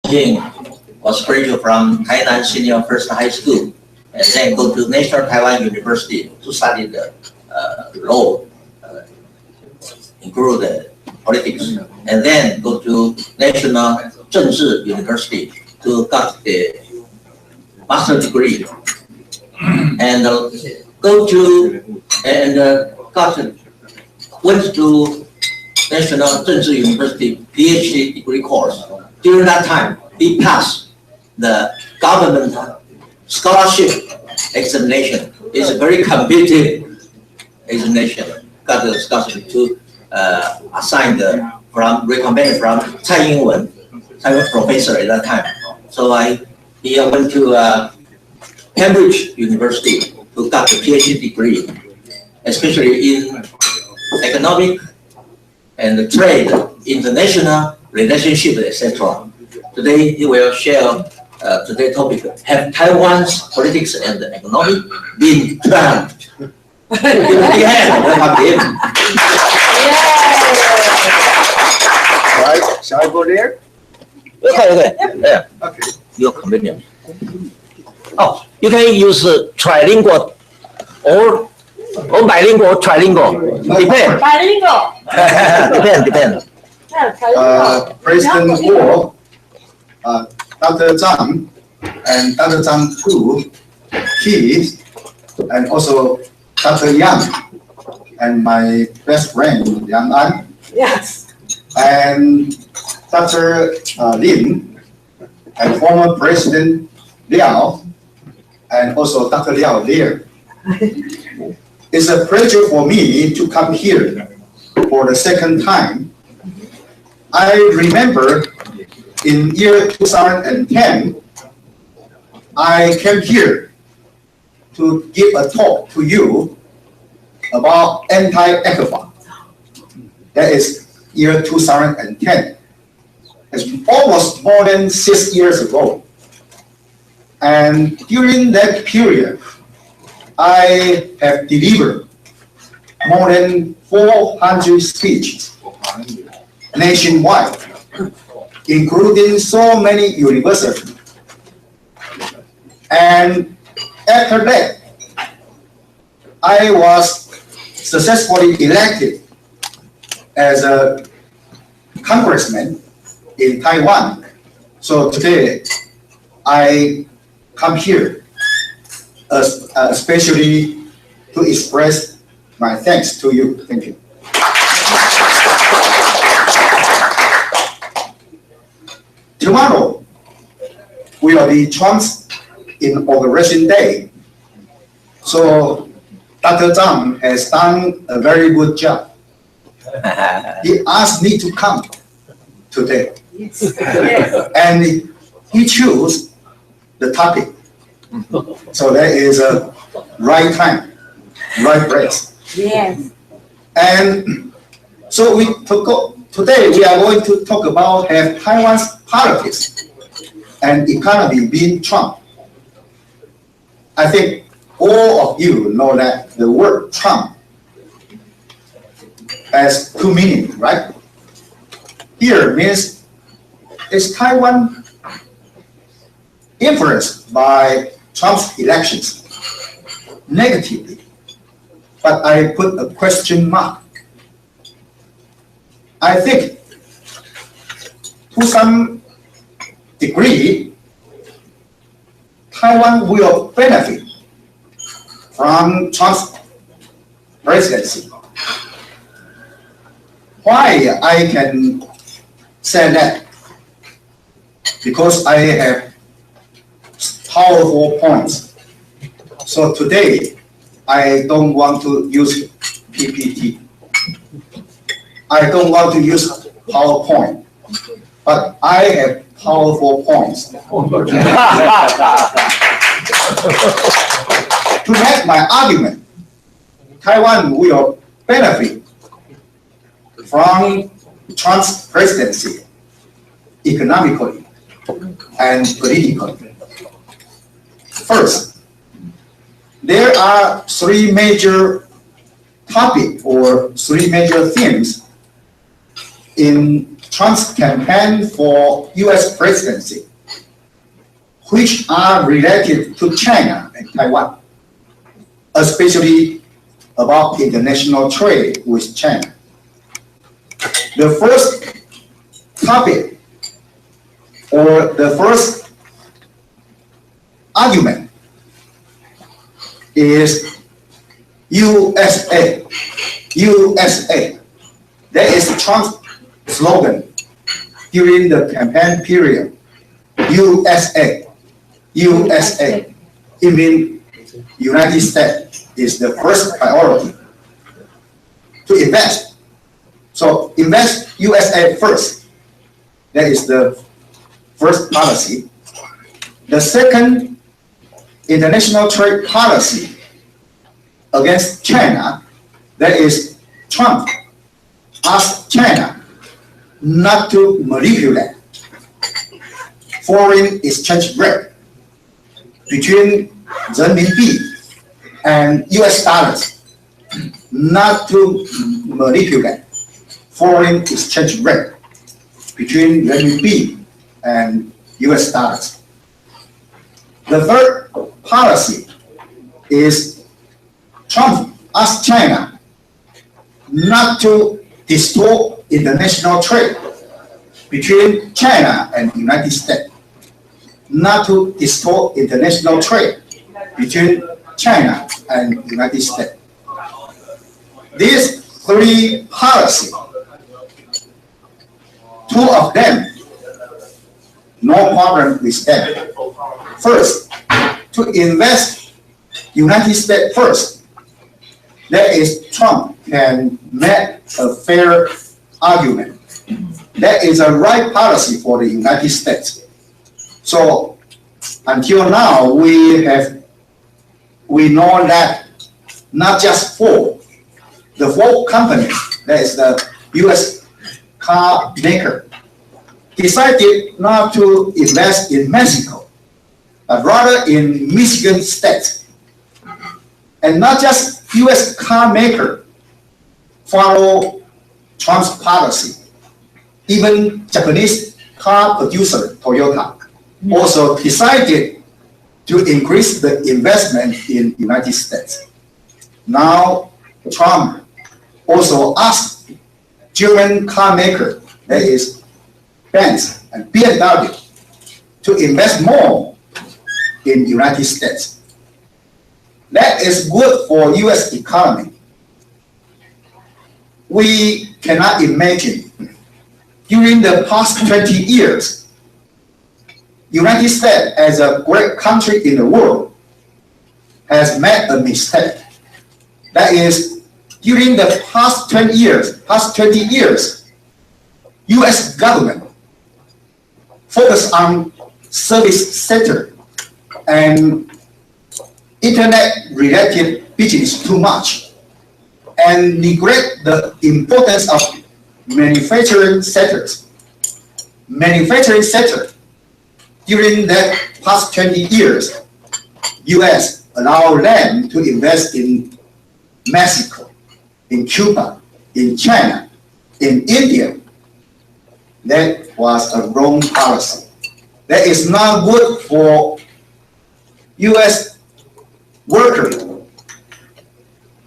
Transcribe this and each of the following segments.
Jing was graduate from Tainan Senior First High School and then go to National Taiwan University to study the law, include the politics, and then go to National 政治 University to get the master degree, and went to National 政治 University PhD degree course. During that time, he passed the government scholarship examination. It's a very competitive examination. Got the scholarship to assigned recommended from Tsai Ing-wen, professor at that time. So he went to Cambridge University to get the PhD degree, especially in economic and trade, international relationship, etc. Today he will share today's topic: have Taiwan's politics and economic been planned? Welcome him. Right, shall I go there? Okay. Yeah. Okay. Your convenience. Oh, you can use trilingual or bilingual, trilingual. Depend. Bilingual. Depend. President Guo, Dr. Zhang, and Dr. Zhang too, he, and also Dr. Yang, and my best friend Yang An, Yes. and Dr. Lin, and former President Liao, and also Dr. Liao there. It's a pleasure for me to come here for the second time. I remember in year 2010, I came here to give a talk to you about anti-ECFA. That is year 2010. It's almost more than 6 years ago. And during that period, I have delivered more than 400 speeches nationwide, including so many universities. And after that, I was successfully elected as a congressman in Taiwan. So today, I come here especially to express my thanks to you. Thank you. Tomorrow will be Trump's inauguration day. So Dr. Zhang has done a very good job. He asked me to come today. Yes. And he chose the topic. So that is a right time, right place. Yes. And so today we are going to talk about have Taiwan's politics and economy being Trump. I think all of you know that the word Trump has two meanings, right? Here means is Taiwan influenced by Trump's elections negatively, but I put a question mark. I think to some degree, Taiwan will benefit from Trump's presidency. Why I can say that? Because I have powerful points. So today, I don't want to use PPT. I don't want to use PowerPoint, but I have powerful points. To make my argument, Taiwan will benefit from Trump's presidency economically and politically. First, there are three major topics or three major themes in Trump's campaign for US presidency, which are related to China and Taiwan, especially about international trade with China. The first topic or the first argument is USA, USA. That is Trump's slogan during the campaign period. USA, USA. It means United States is the first priority to invest. So invest USA first. That is the first policy. The second international trade policy against China, that is Trump asked China not to manipulate foreign exchange rate between renminbi and US dollars, not to manipulate foreign exchange rate between renminbi and US dollars. The third policy is Trump asked China not to distort international trade between China and the United States, not to distort international trade between China and the United States. These three policies, two of them, no problem with them. First, to invest United States first. That is, Trump can make a fair argument. That is a right policy for the United States. So until now, we know that not just Ford, the Ford company, that is the US car maker, decided not to invest in Mexico, but rather in Michigan State. And not just US car maker follow Trump's policy. Even Japanese car producer Toyota also decided to increase the investment in United States. Now Trump also asked German car maker, that is Benz and BMW, to invest more in the United States. That is good for US economy. We cannot imagine during the past 20 years, United States as a great country in the world has made a mistake. That is, during the past 20 years, US government focused on service sector and internet-related business too much, and neglect the importance of manufacturing sectors. Manufacturing sector, during that past 20 years, US allowed them to invest in Mexico, in Cuba, in China, in India. That was a wrong policy. That is not good for US worker.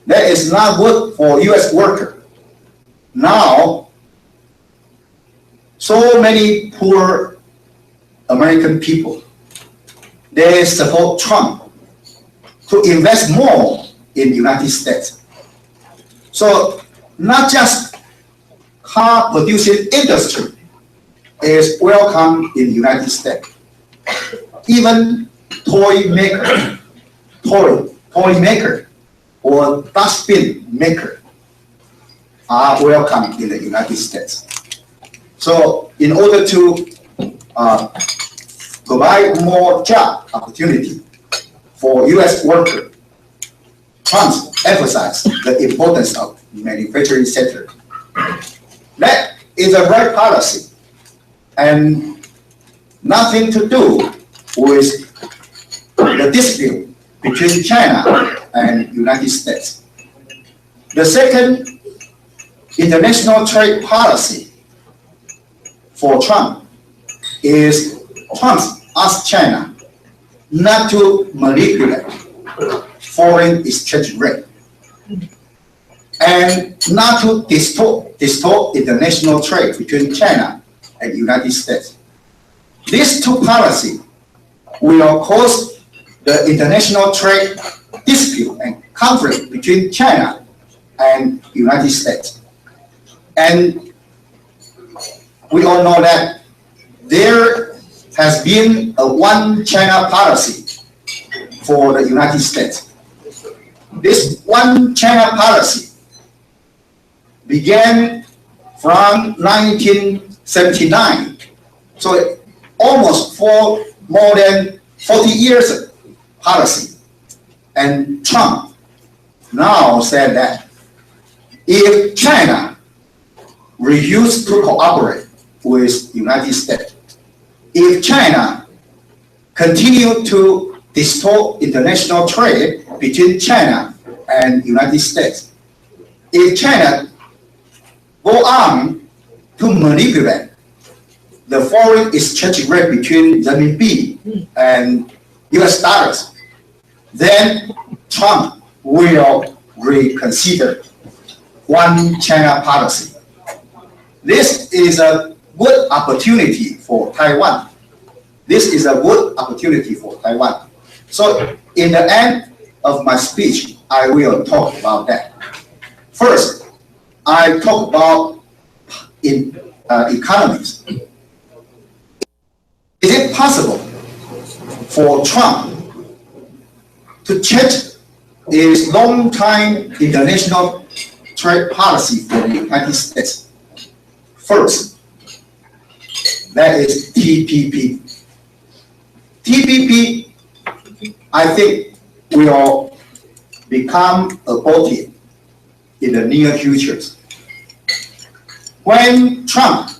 That is not good for US worker. Now, so many poor American people, they support Trump to invest more in the United States. So not just car producing industry is welcome in the United States. Even toy maker or dustbin maker are welcome in the United States. So in order to provide more job opportunity for US workers, Trump emphasized the importance of manufacturing sector. That is a right policy and nothing to do with the dispute between China and United States. The second international trade policy for Trump is Trump asked China not to manipulate foreign exchange rate and not to distort international trade between China and the United States. These two policies will cause the international trade dispute and conflict between China and the United States. And we all know that there has been a one China policy for the United States. This one China policy began from 1979, so almost more than 40 years policy. And Trump now said that if China refused to cooperate with the United States, if China continued to distort international trade between China and the United States, if China go on to manipulate the foreign exchange rate between renminbi and US dollars, then Trump will reconsider one China policy. This is a good opportunity for Taiwan. This is a good opportunity for Taiwan. So in the end of my speech, I will talk about that. First, I talk about economies. Is it possible for Trump to change his long-time international trade policy for the United States? First, that is TPP. TPP, I think, will become aborted in the near future. When Trump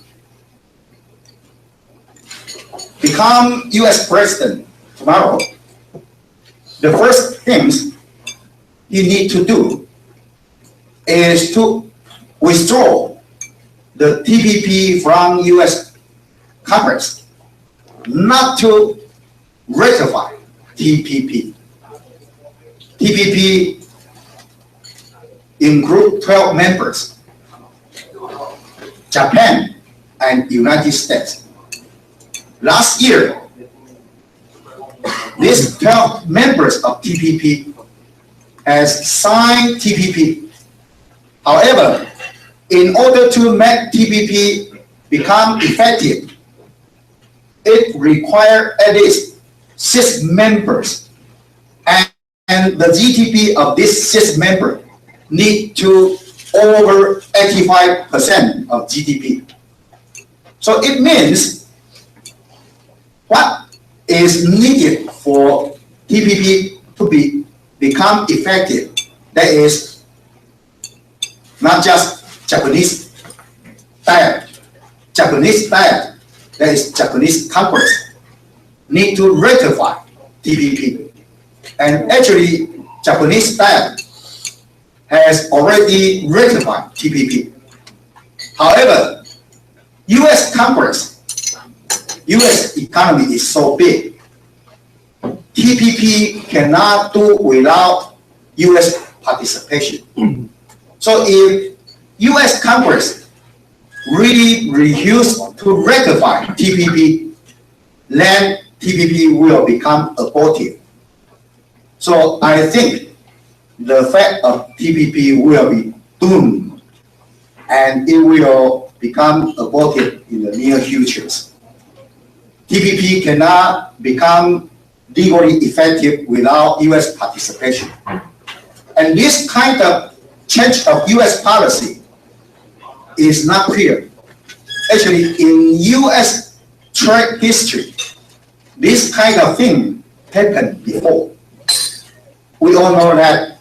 become US president tomorrow, the first things he needs to do is to withdraw the TPP from US Congress, not to ratify TPP. TPP include 12 members, Japan and United States. Last year, these 12 members of TPP has signed TPP. However, in order to make TPP become effective, it requires at least 6 members, and the GDP of these 6 members need to over 85% of GDP. So it means what is needed for TPP to become effective, that is not just Japanese diet, that is Japanese Congress, need to ratify TPP. And actually, Japanese diet has already ratified TPP. However, US Congress, US economy is so big, TPP cannot do without US participation. So if US Congress really refuse to ratify TPP, then TPP will become abortive. So I think the fact of TPP will be doomed, and it will become abortive in the near future. TPP cannot become legally effective without US participation. And this kind of change of US policy is not clear. Actually, in US trade history, this kind of thing happened before. We all know that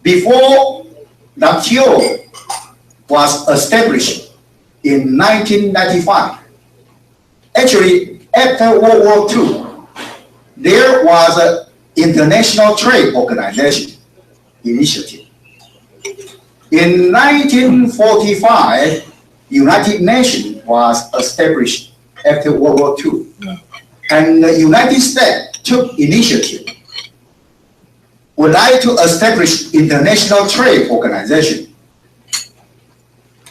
before WTO was established in 1995, actually after World War II, there was an International Trade Organization initiative. In 1945, United Nations was established after World War II. And the United States took initiative, would like to establish International Trade Organization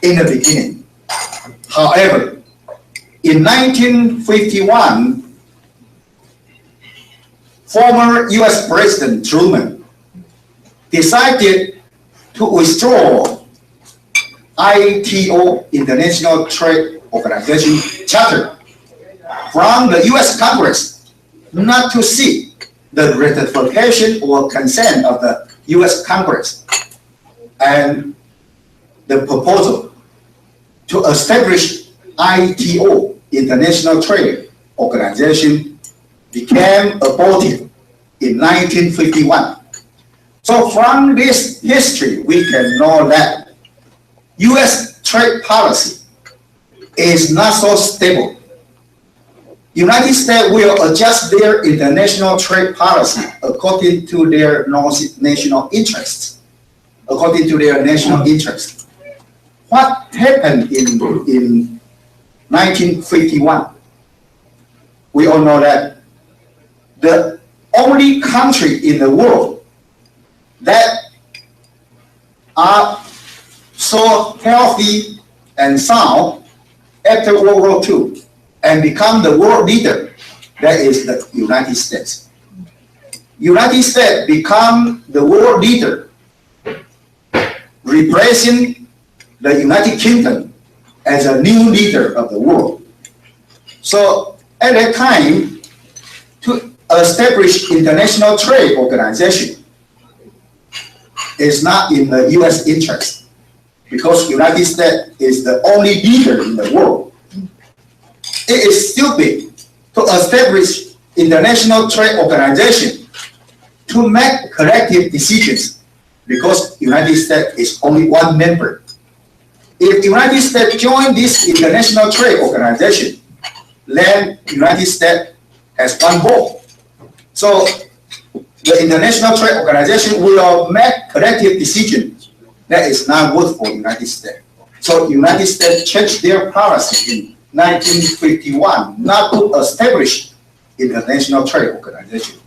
in the beginning. However, in 1951, former US President Truman decided to withdraw ITO, International Trade Organization Charter, from the US Congress, not to seek the ratification or consent of the US Congress. And the proposal to establish ITO, International Trade Organization, became aborted in 1951. So from this history, we can know that US trade policy is not so stable. United States will adjust their international trade policy according to their national interests. According to their national interests. What happened in 1951? We all know that the only country in the world that are so healthy and sound after World War II and become the world leader, that is the United States. United States become the world leader, replacing the United Kingdom as a new leader of the world. So at that time, to establish International Trade Organization is not in the US interest, because United States is the only leader in the world. It is stupid to establish International Trade Organization to make collective decisions, because United States is only one member. If United States join this International Trade Organization, then United States has one vote. So the International Trade Organization will make collective decisions that is not good for United States. So United States changed their policy in 1951 not to establish International Trade Organization.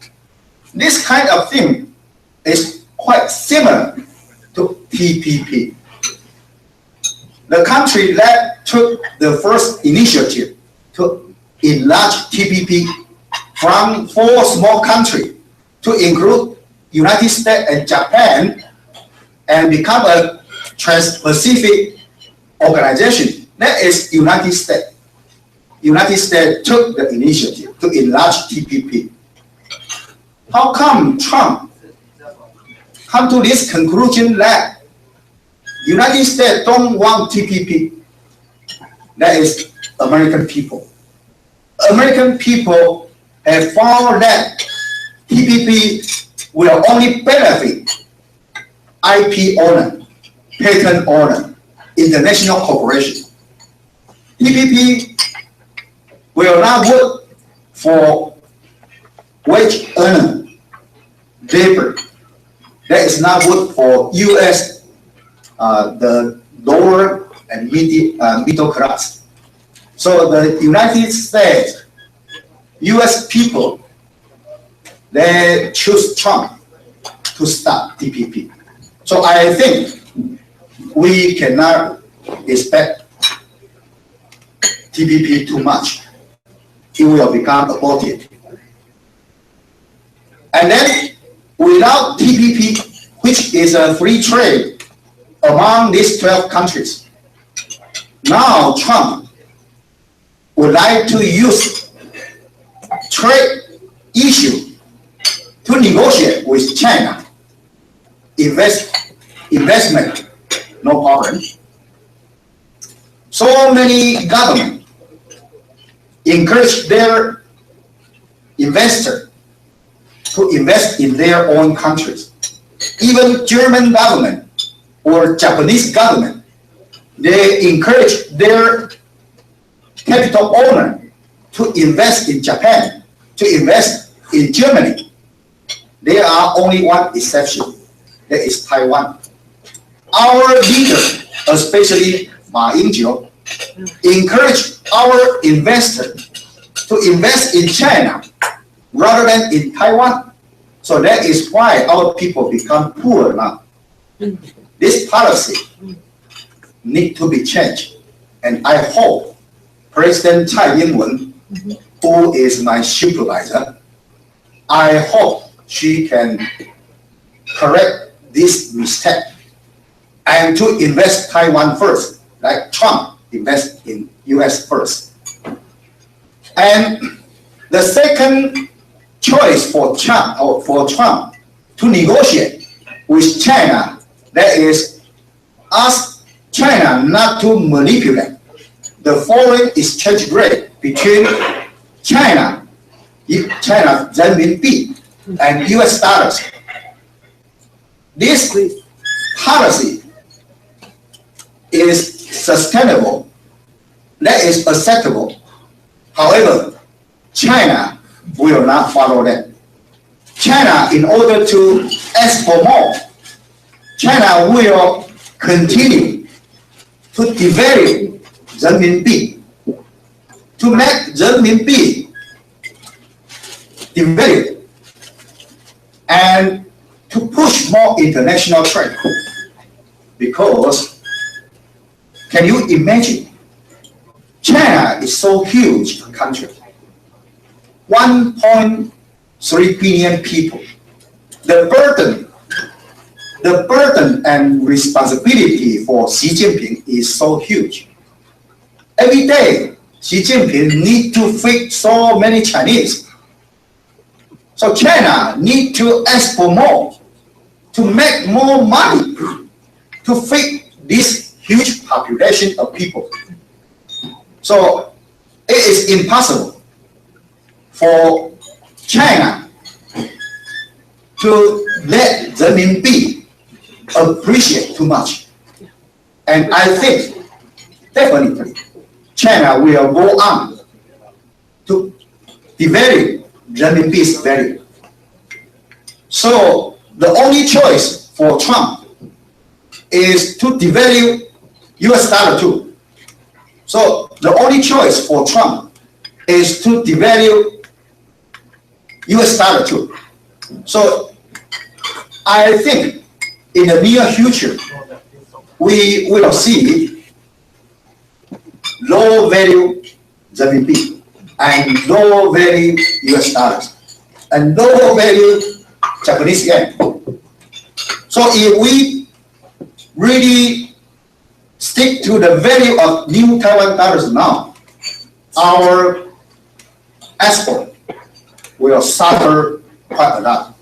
This kind of thing is quite similar to TPP. The country that took the first initiative to enlarge TPP from 4 small countries to include United States and Japan and become a Trans-Pacific organization, that is United States. United States took the initiative to enlarge TPP. How come Trump come to this conclusion that United States don't want TPP? That is American people. American people have found that TPP will only benefit IP owner, patent owner, international corporation. TPP will not work for wage earner, labor. That is not good for US, the lower and middle class. So the United States, US people, they choose Trump to start TPP. So I think we cannot expect TPP too much. It will become aborted. And then without TPP, which is a free trade among these 12 countries, now Trump would like to use trade issue to negotiate with China. Investment, no problem. So many governments encourage their investor to invest in their own countries. Even German government or Japanese government, they encourage their capital owner to invest in Japan, to invest in Germany. There are only one exception, that is Taiwan. Our leader, especially Ma Ying-jeou, encourage our investors to invest in China rather than in Taiwan. So that is why our people become poor now. This policy needs to be changed. And I hope President Tsai Ing-wen, who is my supervisor, I hope she can correct this mistake and to invest Taiwan first, like Trump invest in US first. And the second choice for Trump to negotiate with China, that is ask China not to manipulate the foreign exchange rate between China's renminbi and US dollars. This policy is sustainable, that is acceptable. However, China will not follow that. China, in order to ask for more, China will continue to devalue renminbi, to make renminbi devalue, and to push more international trade. Because, can you imagine, China is so huge a country, 1.3 billion people. The burden and responsibility for Xi Jinping is so huge. Every day, Xi Jinping needs to feed so many Chinese. So China needs to ask for more, to make more money, to feed this huge population of people. So it is impossible for China to let renminbi appreciate too much. And I think definitely China will go on to devalue renminbi's value. So the only choice for Trump is to devalue US dollar too. So the only choice for Trump is to devalue US dollar too. So I think in the near future, we will see low value renminbi and low value US dollars and low value Japanese yen. So if we really stick to the value of new Taiwan dollars now, our export will suffer quite a lot.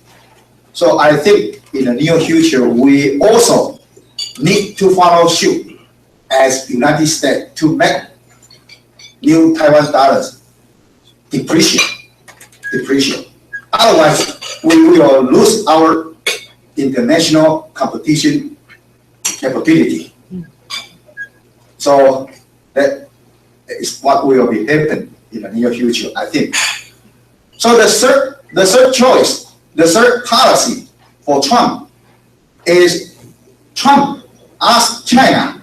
So I think in the near future, we also need to follow suit as United States to make new Taiwan dollars depreciate. Otherwise, we will lose our international competition capability. So that is what will be happening in the near future, I think. So the third choice, the third policy for Trump is Trump asked China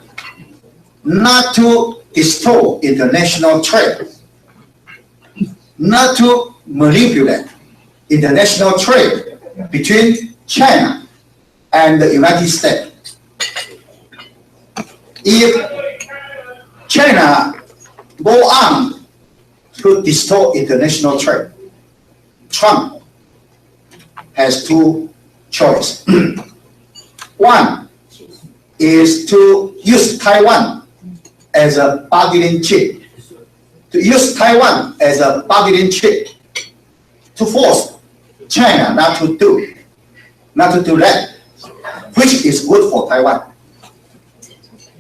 not to distort international trade, not to manipulate international trade between China and the United States. If China go on to distort international trade, Trump has two choices. One is to use Taiwan as a bargaining chip, to force China not to do that, which is good for Taiwan.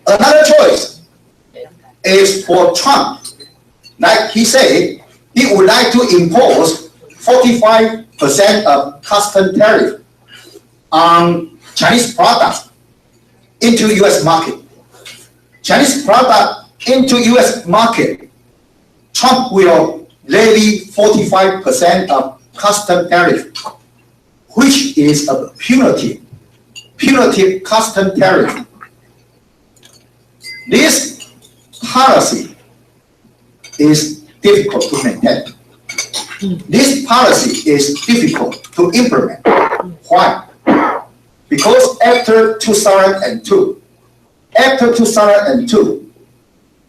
Another choice is for Trump. Like he said, he would like to impose 45% of custom tariff on Chinese products into US market. Chinese product into US market, Trump will levy 45% of custom tariff, which is a punitive custom tariff. This policy is difficult to maintain. This policy is difficult to implement. Why? Because after 2002,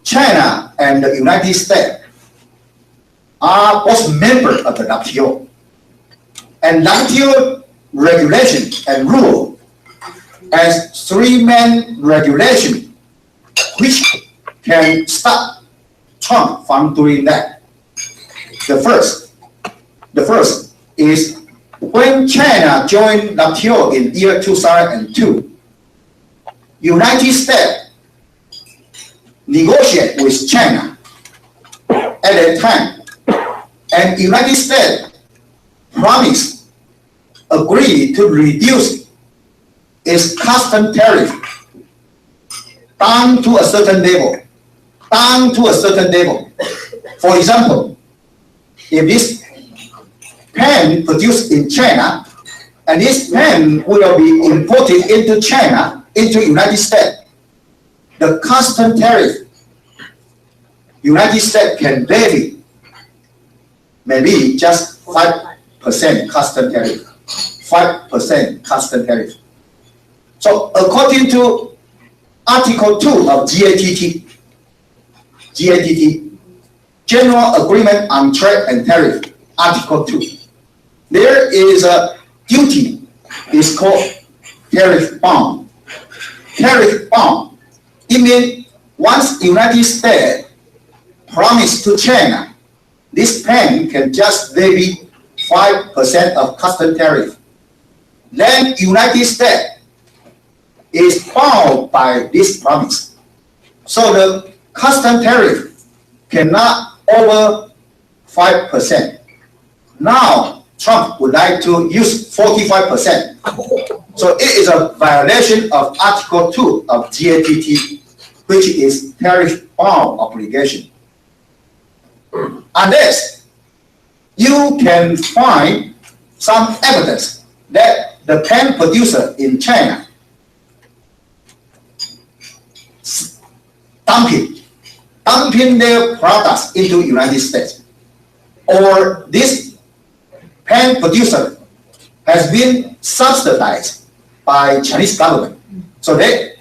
China and the United States are both members of the WTO. And WTO regulation and rule as three main regulations which can stop Trump from doing that. The first is when China joined WTO in year 2002, United States negotiated with China at that time, and United States agreed to reduce its custom tariff down to a certain level. For example, if this pen produced in China, and this pen will be imported into China, into United States, the custom tariff United States can levy maybe just 5% custom tariff. 5% custom tariff. So according to Article 2 of GATT, General Agreement on Trade and Tariff, Article 2, there is a duty, it's called tariff bond. Tariff bond, it means once United States promised to China, this pen can just levy 5% of custom tariff. Then United States is bound by this promise. So the custom tariff cannot over 5%. Now Trump would like to use 45%. So it is a violation of Article 2 of GATT, which is tariff bound obligation. Unless you can find some evidence that the pen producer in China dumping their products into United States, or this pen producer has been subsidized by Chinese government. So they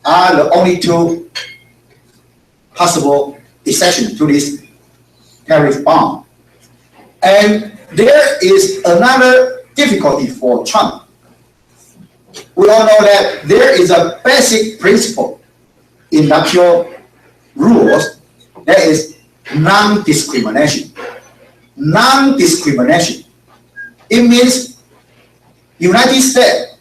are the only two possible exceptions to this tariff bond. And there is another difficulty for Trump. We all know that there is a basic principle in WTO rules, that is non-discrimination. Non-discrimination. It means United States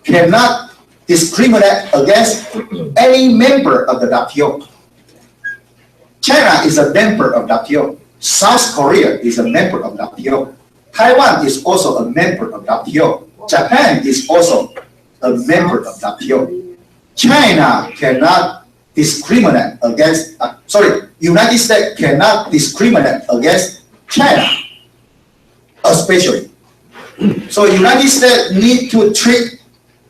cannot discriminate against any member of the WTO. China is a member of WTO. South Korea is a member of WTO. Taiwan is also a member of WTO. Japan is also a member of WTO. China cannot discriminate against, United States cannot discriminate against China, especially. So United States need to treat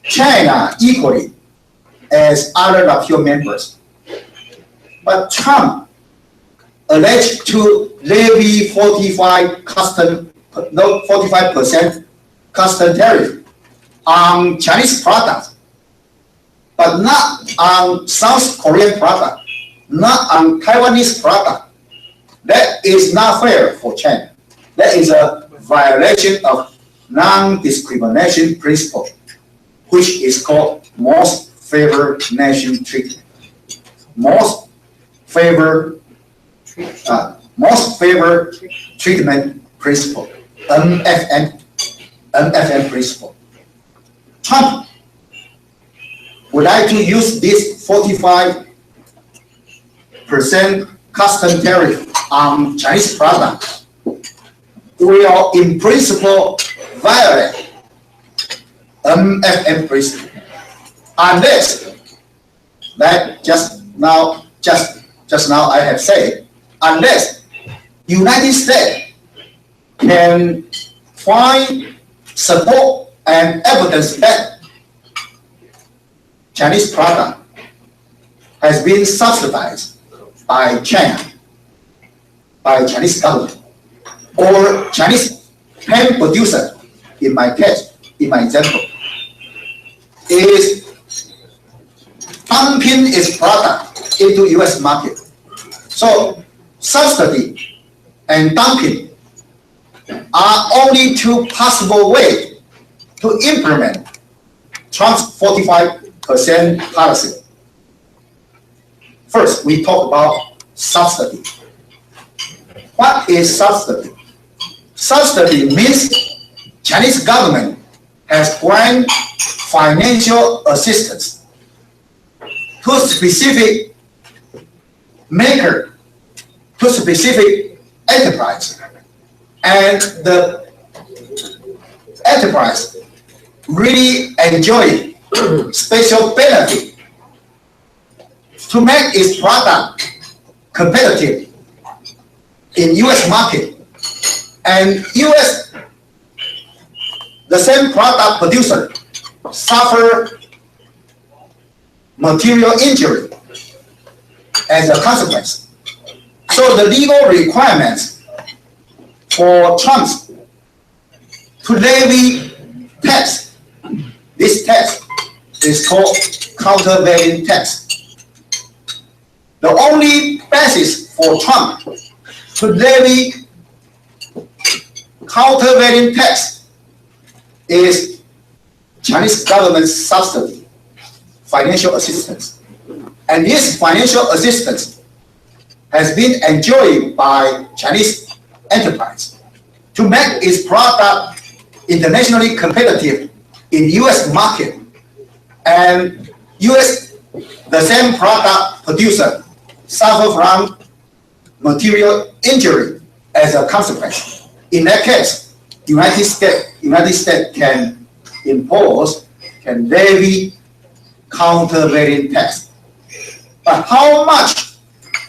China equally as other WTO members. But Trump alleged to levy 45% custom tariff on Chinese products, but not on South Korean product, not on Taiwanese product. That is not fair for China. That is a violation of non-discrimination principle, which is called most favored nation treatment. Most favored treatment principle, MFN principle. Trump would like to use this 45% custom tariff on Chinese products, will in principle violate MFN principle, unless that just now I have said, unless United States can find support and evidence that Chinese product has been subsidized by China, by Chinese government, or Chinese pen producer, in my case, in my example, is dumping its product into US market. So subsidy and dumping are only two possible ways to implement Trump's 45% policy. First, we talk about subsidy. What is subsidy? Subsidy means Chinese government has granted financial assistance to specific maker, to specific enterprise, and the enterprise really enjoy special benefit to make its product competitive in US market, and US, the same product producer suffer material injury as a consequence. So the legal requirements for Trump to levy tax, this tax is called countervailing tax. The only basis for Trump to levy countervailing tax is Chinese government subsidy, financial assistance. And this financial assistance has been enjoyed by Chinese enterprise to make its product internationally competitive in US market. And US, the same product producer, suffer from material injury as a consequence. In that case, United States can levy countervailing tax. But how much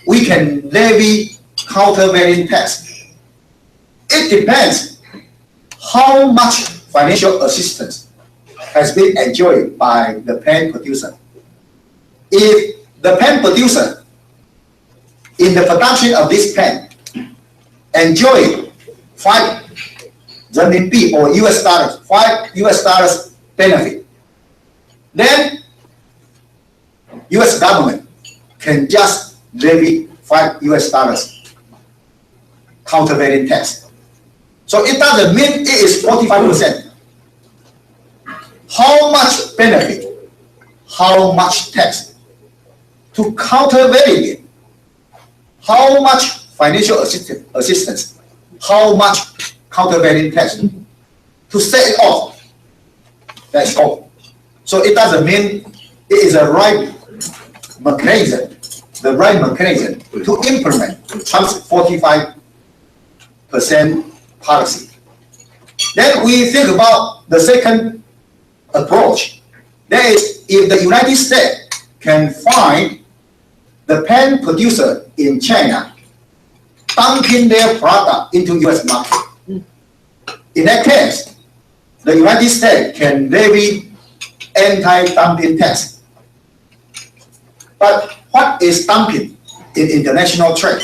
we can levy countervailing tax? It depends how much financial assistance has been enjoyed by the pen producer. If the pen producer in the production of this pen enjoy 5 renminbi or US dollars, 5 US dollars benefit, then US government can just levy 5 US dollars countervailing tax. So it doesn't mean it is 45%. How much benefit, how much tax to countervail it, how much financial assistance, how much countervailing tax to set it off. That's all. So it doesn't mean it is a right mechanism, the right mechanism to implement Trump's 45% policy. Then we think about the second approach. That is, if the United States can find the pen producer in China dumping their product into US market, in that case, the United States can levy anti-dumping tax. But what is dumping in international trade?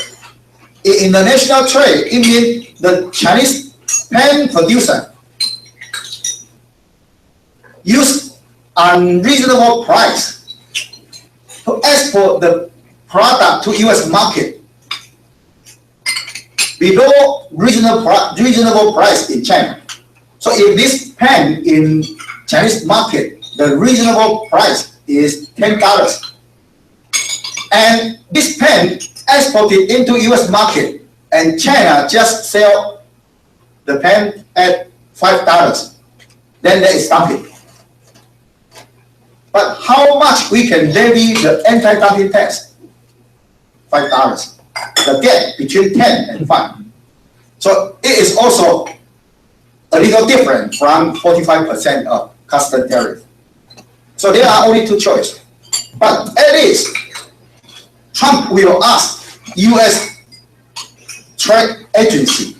In international trade, it means the Chinese pen producer use unreasonable price to export the product to US market below reasonable price in China. So if this pen in Chinese market, the reasonable price is $10, and this pen exported into US market, and China just sell the pen at $5, then that is dumping. But how much we can levy the anti-dumping tax? $5. The gap between 10 and 5. So it is also a little different from 45% of custom tariff. So there are only two choices. But at least Trump will ask US trade agency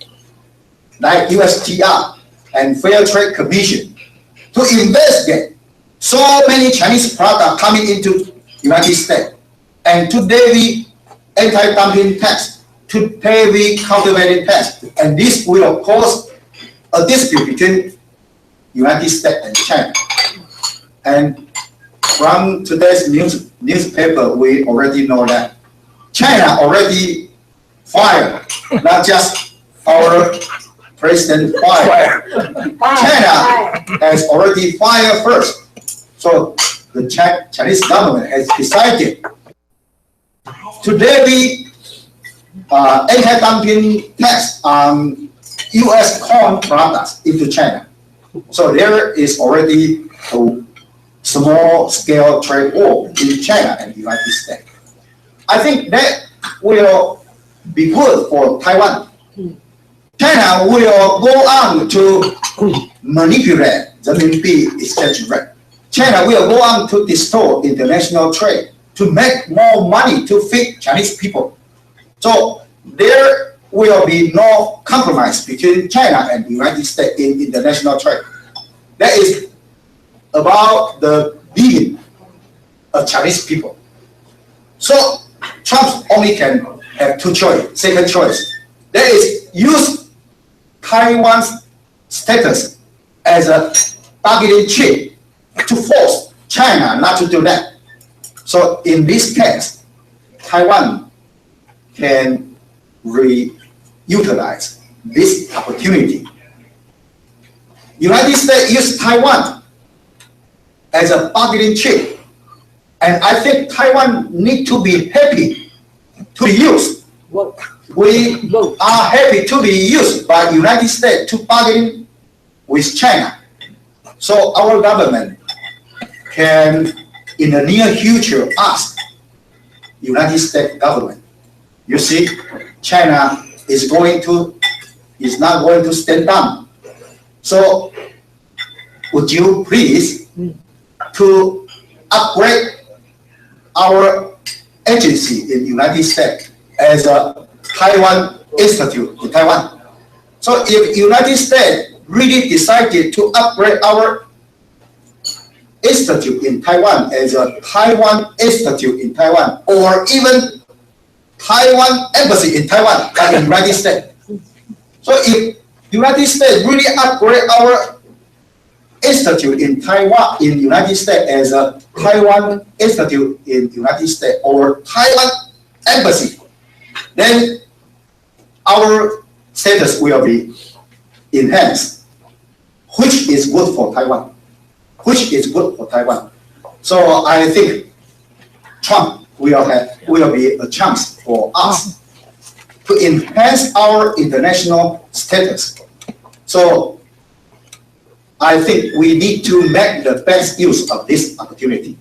like USTR and Fair Trade Commission to investigate so many Chinese products coming into United States and to levy anti-dumping tax to heavy countervailing tax, and this will cause a dispute between United States and China. And from today's newspaper, we already know that China already fired, not just our President fired. China has already fired first. So the Chinese government has decided to levy anti-dumping tax on U.S. corn products into China. So there is already a small-scale trade war in China and the United States. I think that will be good for Taiwan. China will go on to manipulate the renminbi exchange rate. China will go on to distort international trade to make more money to feed Chinese people. So there will be no compromise between China and the United States in international trade. That is about the living of Chinese people. So Trump only can have two choices. Second choice, that is use Taiwan's status as a bargaining chip to force China not to do that. So in this case, Taiwan can reutilize this opportunity. United States use Taiwan as a bargaining chip, and I think Taiwan need to be happy to be used. We are happy to be used by United States to bargain with China. So our government can, in the near future, ask United States government, you see, China is not going to stand down. So would you please to upgrade our agency in the United States as a Taiwan Institute in Taiwan? So if United States really decided to upgrade our institute in Taiwan as a Taiwan Institute in Taiwan, or even Taiwan Embassy in Taiwan, like in the United States. So if United States really upgrade our institute in Taiwan, in the United States as a Taiwan Institute in the United States, or Taiwan Embassy, then our status will be enhanced, which is good for Taiwan. So I think Trump will be a chance for us to enhance our international status. So I think we need to make the best use of this opportunity.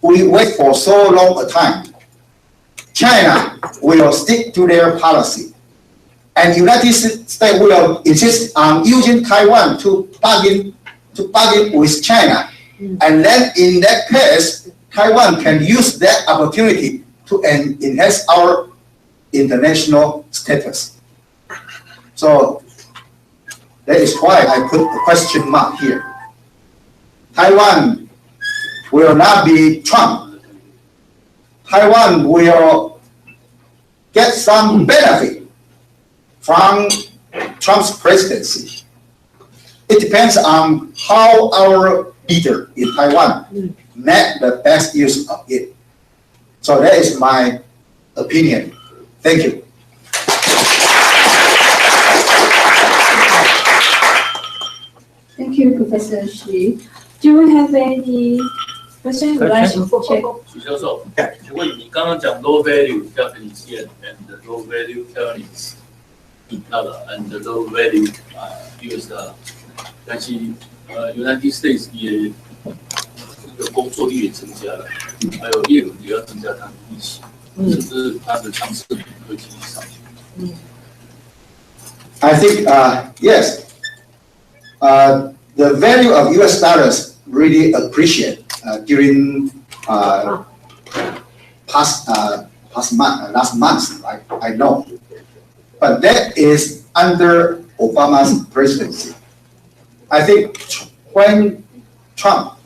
We wait for so long a time. China will stick to their policy, and United States will insist on using Taiwan to bargain with China. And then in that case, Taiwan can use that opportunity to enhance our international status. So that is why I put a question mark here. Taiwan will not be Trump. Taiwan will get some benefit from Trump's presidency. It depends on how our leader in Taiwan make the best use of it. So that is my opinion. Thank you. Thank you, Professor Xu. Do we have any question you'd like to check? 许教授，请问你刚刚讲 low value Japanese and low value Taiwanese and low value US dollar， 但是United States 也这个工作力也增加了，还有业务也要增加它的力气，甚至它的强势力会继续上去。I think yes. The value of US dollars really appreciate during last month, right? I know. But that is under Obama's presidency. I think when Trump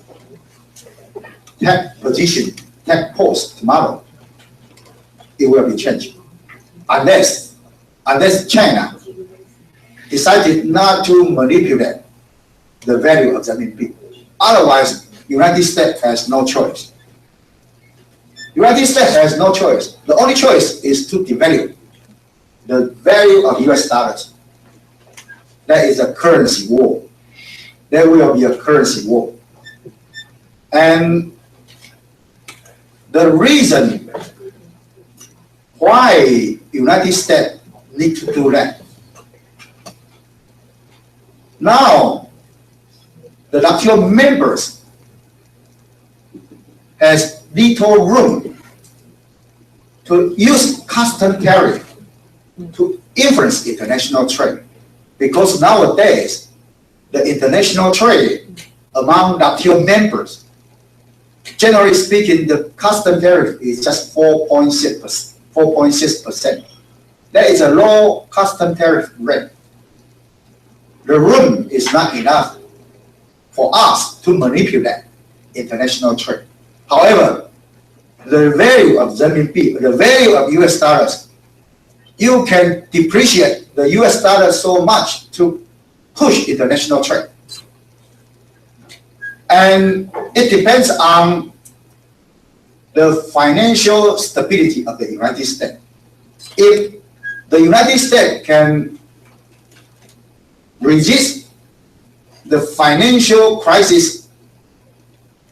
take post tomorrow, it will be changed. Unless China decided not to manipulate the value of renminbi. Otherwise, United States has no choice. United States has no choice. The only choice is to devalue the value of US dollars. That is a currency war. There will be a currency war. And the reason why United States need to do that. Now, the WTO members has little room to use custom tariff to influence international trade, because nowadays the international trade among WTO members, generally speaking, the custom tariff is just 4.6%. That is a low custom tariff rate. The room is not enough for us to manipulate international trade. However, the value of renminbi, the value of US dollars, you can depreciate the US dollar so much to push international trade. And it depends on the financial stability of the United States. If the United States can resist the financial crisis,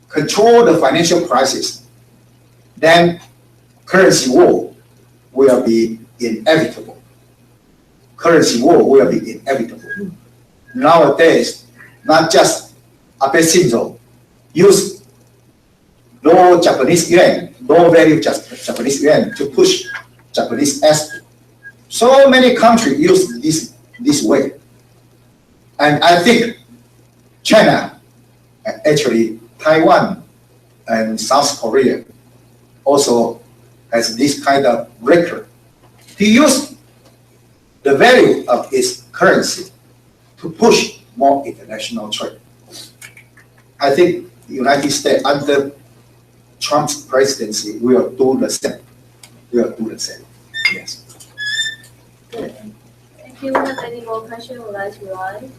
control the financial crisis, then currency war will be inevitable. Currency war will be inevitable. Nowadays, not just Abe Shinzo use low Japanese yen, low value Japanese yen to push Japanese export. So many countries use this way. And I think China, actually Taiwan and South Korea also has this kind of record to use the value of its currency to push more international trade. I think the United States under Trump's presidency will do the same. Yes. Good. Thank you. Have any more questions would like to rise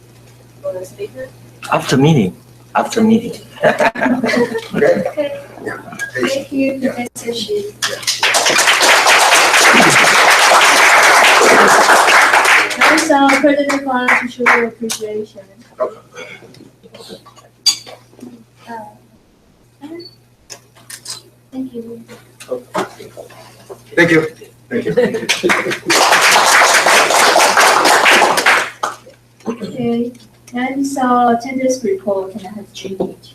for the speaker? After meeting. Okay. Okay. Thank you, Professor Shi. Also, President Huang to show your appreciation. Thank you. Thank you. Thank you. Okay, and so attendance report can I have changed.